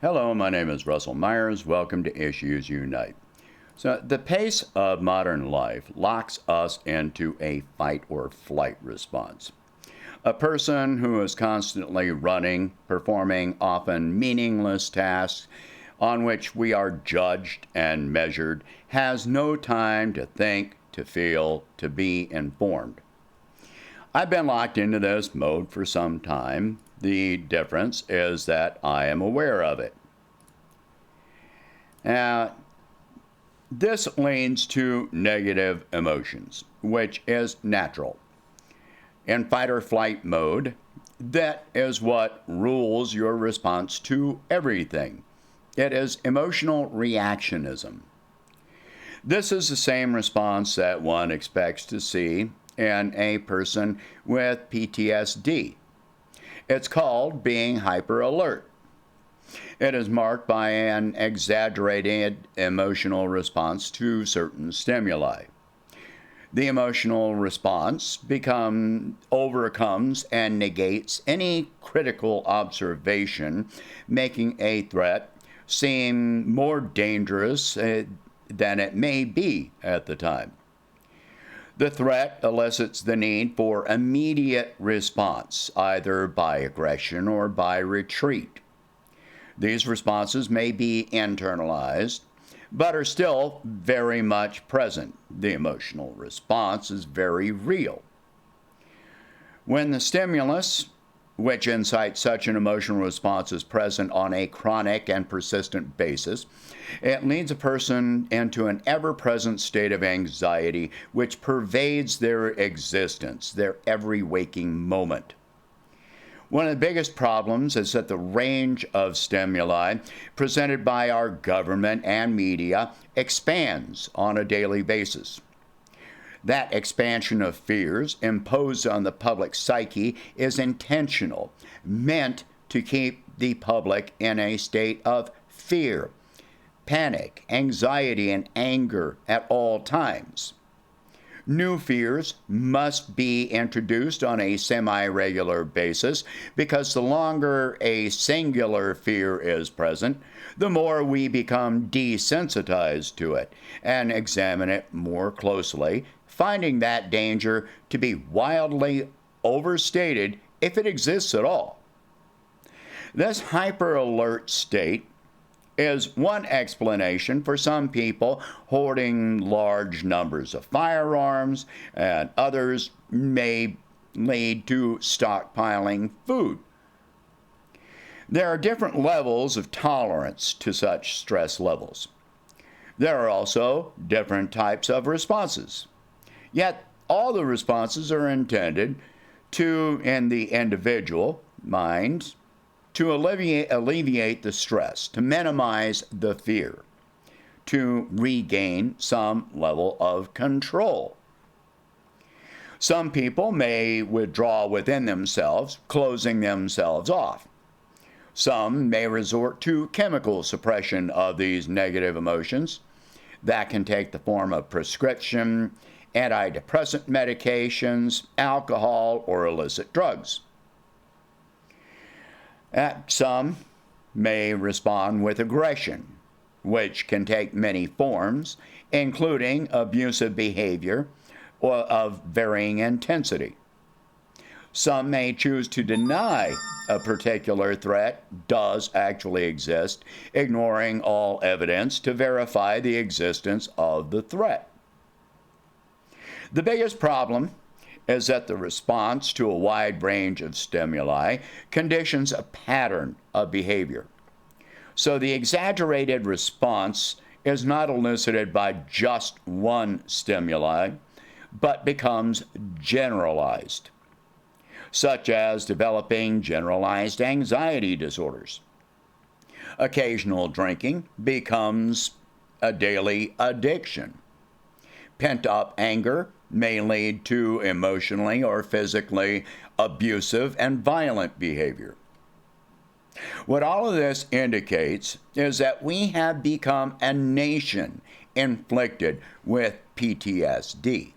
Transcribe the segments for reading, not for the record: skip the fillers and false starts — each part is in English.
Hello, my name is Russell Myers. Welcome to Issues Unite. So, the pace of modern life locks us into a fight or flight response. A person who is constantly running, performing often meaningless tasks on which we are judged and measured, has no time to think, to feel, to be informed. I've been locked into this mode for some time. The difference is that I am aware of it. Now, this leads to negative emotions, which is natural. In fight or flight mode, that is what rules your response to everything. It is emotional reactionism. This is the same response that one expects to see in a person with PTSD. It's called being hyperalert. It is marked by an exaggerated emotional response to certain stimuli. The emotional response overcomes and negates any critical observation, making a threat seem more dangerous than it may be at the time. The threat elicits the need for immediate response, either by aggression or by retreat. These responses may be internalized, but are still very much present. The emotional response is very real. When the stimulus which incites such an emotional response is present on a chronic and persistent basis, it leads a person into an ever-present state of anxiety which pervades their existence, their every waking moment. One of the biggest problems is that the range of stimuli presented by our government and media expands on a daily basis. That expansion of fears imposed on the public psyche is intentional, meant to keep the public in a state of fear, panic, anxiety, and anger at all times. New fears must be introduced on a semi-regular basis because the longer a singular fear is present, the more we become desensitized to it and examine it more closely, finding that danger to be wildly overstated if it exists at all. This hyper-alert state is one explanation for some people hoarding large numbers of firearms, and others may lead to stockpiling food. There are different levels of tolerance to such stress levels. There are also different types of responses. Yet all the responses are intended to, in the individual mind, to alleviate the stress, to minimize the fear, to regain some level of control. Some people may withdraw within themselves, closing themselves off. Some may resort to chemical suppression of these negative emotions. That can take the form of prescription, antidepressant medications, alcohol, or illicit drugs. Some may respond with aggression, which can take many forms, including abusive behavior of varying intensity. Some may choose to deny a particular threat does actually exist, ignoring all evidence to verify the existence of the threat. The biggest problem is that the response to a wide range of stimuli conditions a pattern of behavior. So the exaggerated response is not elicited by just one stimuli, but becomes generalized, such as developing generalized anxiety disorders. Occasional drinking becomes a daily addiction. Pent-up anger may lead to emotionally or physically abusive and violent behavior. What all of this indicates is that we have become a nation inflicted with PTSD.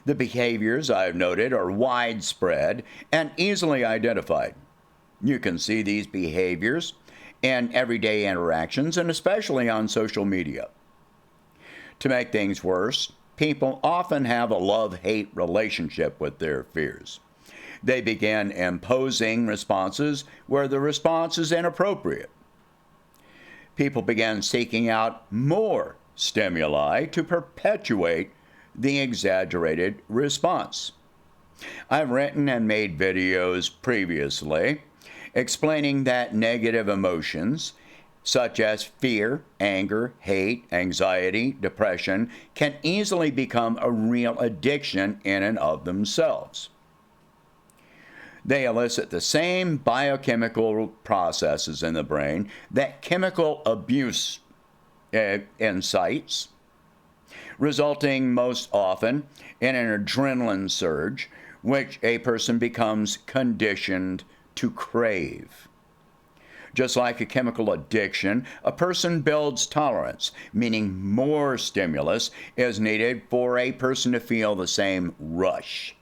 The behaviors I've noted are widespread and easily identified. You can see these behaviors in everyday interactions and especially on social media. To make things worse, people often have a love-hate relationship with their fears. They begin imposing responses where the response is inappropriate. People begin seeking out more stimuli to perpetuate the exaggerated response. I've written and made videos previously explaining that negative emotions such as fear, anger, hate, anxiety, depression can easily become a real addiction in and of themselves. They elicit the same biochemical processes in the brain that chemical abuse incites, resulting most often in an adrenaline surge, which a person becomes conditioned to crave. Just like a chemical addiction, a person builds tolerance, meaning more stimulus is needed for a person to feel the same rush.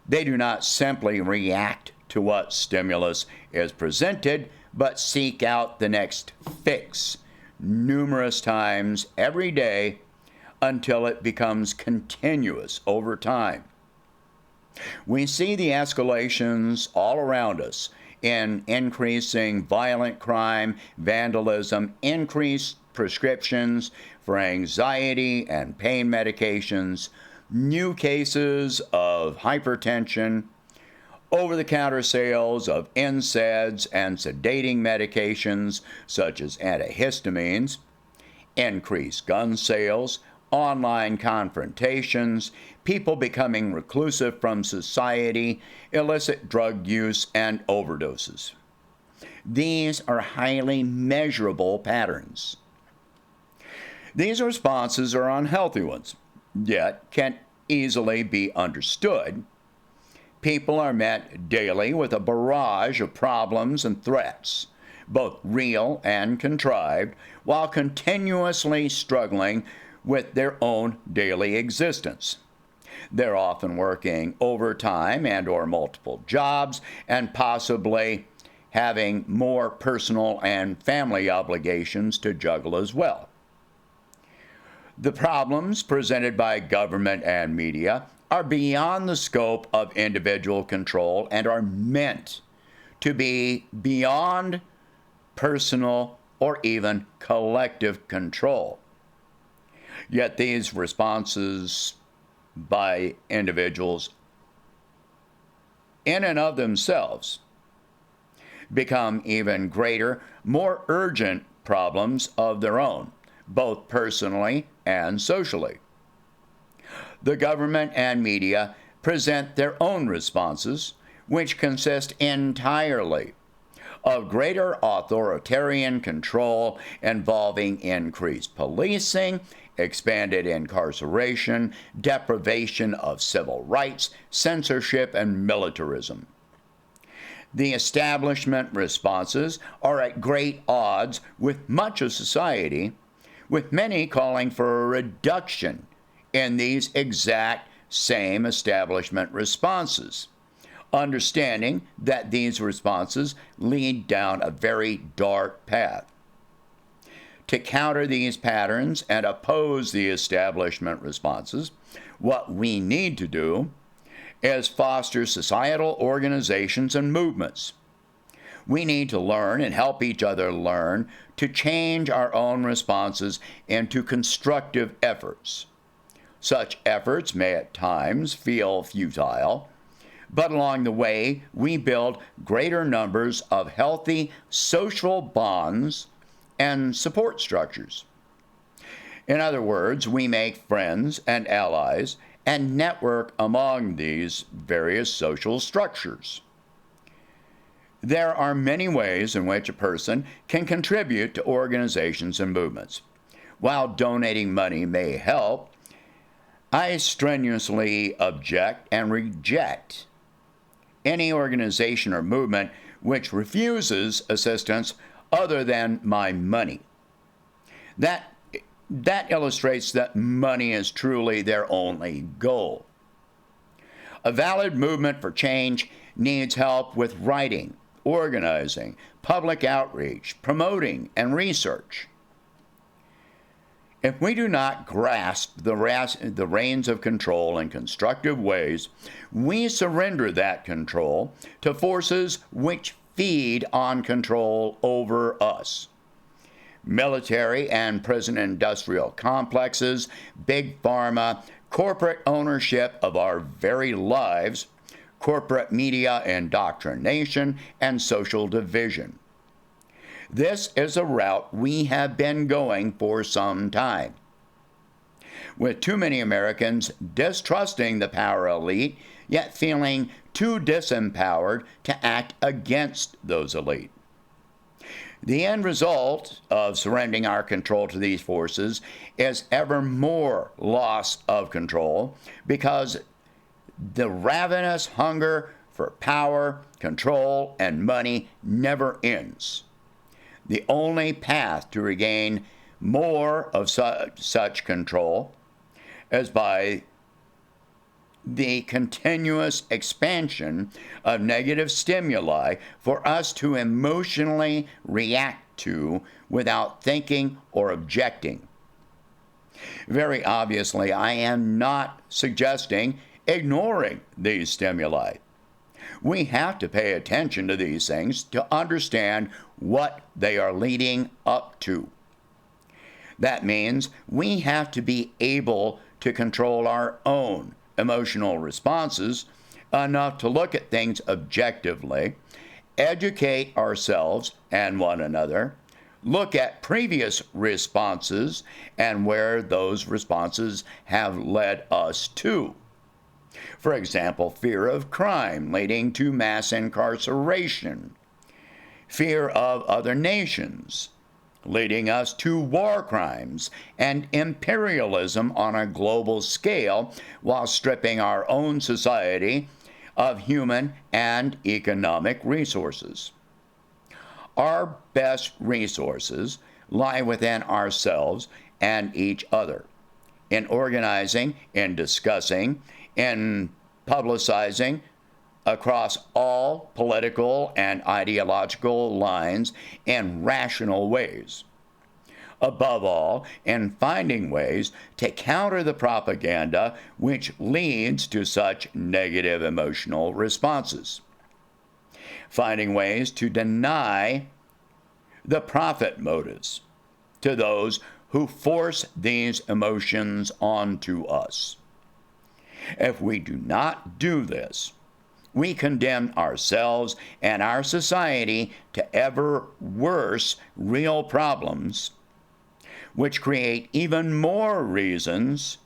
They do not simply react to what stimulus is presented, but seek out the next fix numerous times every day until it becomes continuous over time. We see the escalations all around us in increasing violent crime, vandalism, increased prescriptions for anxiety and pain medications, new cases of hypertension, over-the-counter sales of NSAIDs and sedating medications such as antihistamines, increased gun sales, online confrontations, people becoming reclusive from society, illicit drug use, and overdoses. These are highly measurable patterns. These responses are unhealthy ones, yet can easily be understood. People are met daily with a barrage of problems and threats, both real and contrived, while continuously struggling with their own daily existence. They're often working overtime and or multiple jobs and possibly having more personal and family obligations to juggle as well. The problems presented by government and media are beyond the scope of individual control and are meant to be beyond personal or even collective control. Yet these responses by individuals in and of themselves become even greater, more urgent problems of their own, both personally and socially. The government and media present their own responses, which consist entirely of greater authoritarian control involving increased policing, expanded incarceration, deprivation of civil rights, censorship, and militarism. The establishment responses are at great odds with much of society, with many calling for a reduction in these exact same establishment responses, understanding that these responses lead down a very dark path. To counter these patterns and oppose the establishment responses, what we need to do is foster societal organizations and movements. We need to learn and help each other learn to change our own responses into constructive efforts. Such efforts may at times feel futile, but along the way we build greater numbers of healthy social bonds and support structures. In other words, we make friends and allies and network among these various social structures. There are many ways in which a person can contribute to organizations and movements. While donating money may help, I strenuously object and reject any organization or movement which refuses assistance other than my money. That illustrates that money is truly their only goal. A valid movement for change needs help with writing, organizing, public outreach, promoting, and research. If we do not grasp the reins of control in constructive ways, we surrender that control to forces which feed on control over us. Military and prison industrial complexes, big pharma, corporate ownership of our very lives, corporate media indoctrination, and social division. This is a route we have been going for some time. With too many Americans distrusting the power elite, yet feeling too disempowered to act against those elite. The end result of surrendering our control to these forces is ever more loss of control because the ravenous hunger for power, control, and money never ends. The only path to regain more of such control is by the continuous expansion of negative stimuli for us to emotionally react to without thinking or objecting. Very obviously, I am not suggesting ignoring these stimuli. We have to pay attention to these things to understand what they are leading up to. That means we have to be able to control our own emotional responses enough to look at things objectively, educate ourselves and one another, look at previous responses and where those responses have led us to. For example, fear of crime leading to mass incarceration, fear of other nations leading us to war crimes and imperialism on a global scale while stripping our own society of human and economic resources. Our best resources lie within ourselves and each other, in organizing, in discussing, in publicizing across all political and ideological lines in rational ways. Above all, in finding ways to counter the propaganda which leads to such negative emotional responses. Finding ways to deny the profit motives to those who force these emotions onto us. If we do not do this, we condemn ourselves and our society to ever worse real problems, which create even more reasons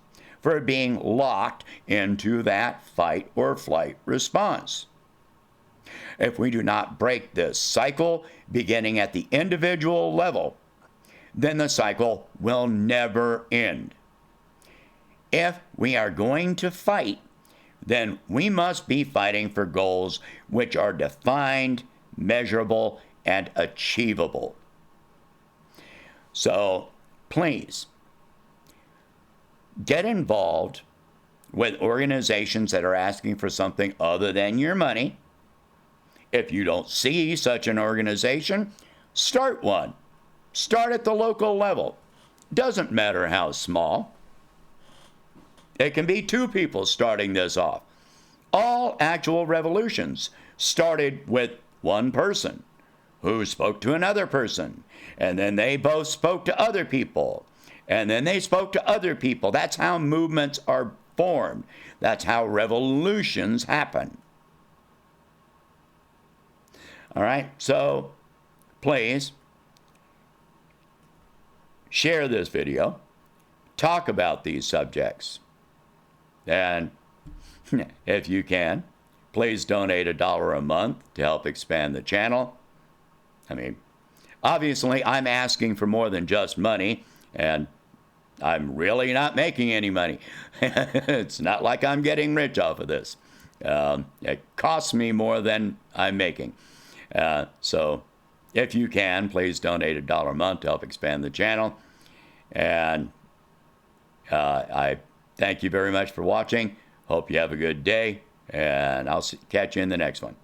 for being locked into that fight or flight response. If we do not break this cycle, beginning at the individual level, then the cycle will never end. If we are going to fight, then we must be fighting for goals which are defined, measurable, and achievable. So please, get involved with organizations that are asking for something other than your money. If you don't see such an organization, start one. Start at the local level. Doesn't matter how small. It can be 2 people starting this off. All actual revolutions started with one person who spoke to another person, and then they both spoke to other people, and then they spoke to other people. That's how movements are formed. That's how revolutions happen. All right, so please share this video, talk about these subjects, and if you can, please donate $1 a month to help expand the channel. I mean, obviously, I'm asking for more than just money, and I'm really not making any money. It's not like I'm getting rich off of this. It costs me more than I'm making. So if you can, please donate $1 a month to help expand the channel. And I thank you very much for watching. Hope you have a good day, and I'll catch you in the next one.